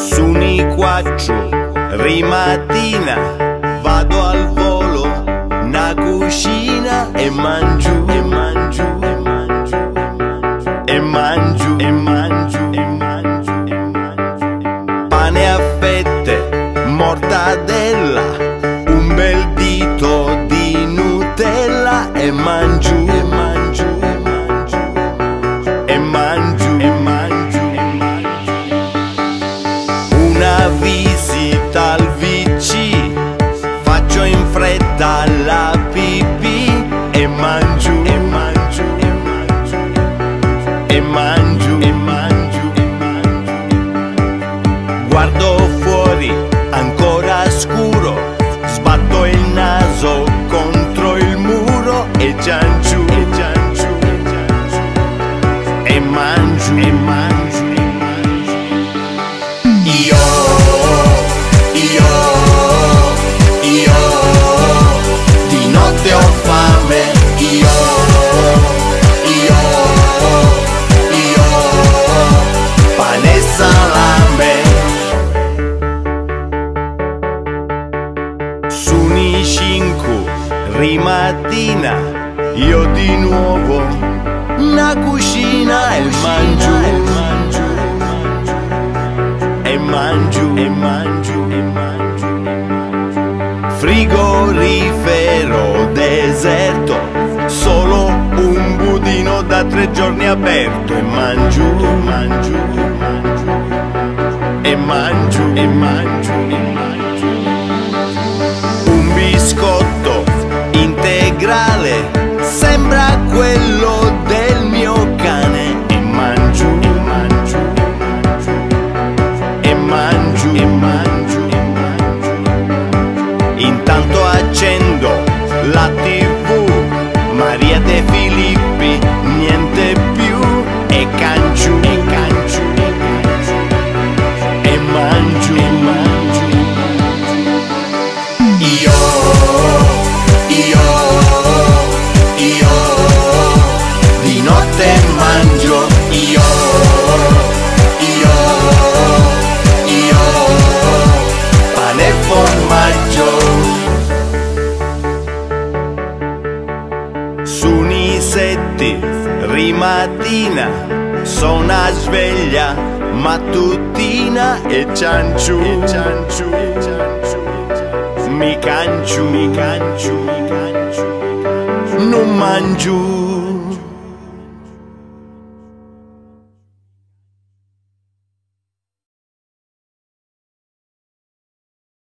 Sono i 4 rimattina, vado al volo, na cucina e mangio, e mangio, e mangio, e mangio, e mangio, e mangio, e mangio. Pane a fette, mortadella, un bel dito di Nutella e mangio, e mangio, e mangio, e mangio, e mangio, e mangio. Una visita al VC, faccio in fretta la pipì e mangio, e mangio, e mangio, e mangio, e mangio, e mangio. Guardo fuori, ancora scuro, sbatto il naso contro il muro e cianciu, e cianciu, e cianciu, e mangio, e mangio, e mangio. Io di notte ho fame, io pane e salame. Sono i 5 rimattina, io di nuovo na cucina e mangio, e mangio, e mangio, e mangio, e mangio. Frigorifero deserto, solo un budino da 3 giorni aperto e mangio, mangio, mangio, e mangio, e mangio, e mangio. Un biscotto integrale, sembra quello del mio cane e mangio, e mangio, e mangio, e mangio, e mangio. Intanto accendo la TV, Maria De Filippi, niente più, e cancio, e cancio, e cancio, e mangio, e mangio, e mangio. Io di notte mangio, io pane e formaggio. Sono i 7 rimattina, sono a sveglia mattutina e cianciu, e cianciu, e cianciu, mi cancio, mi cancio, mi cancio, non mangio.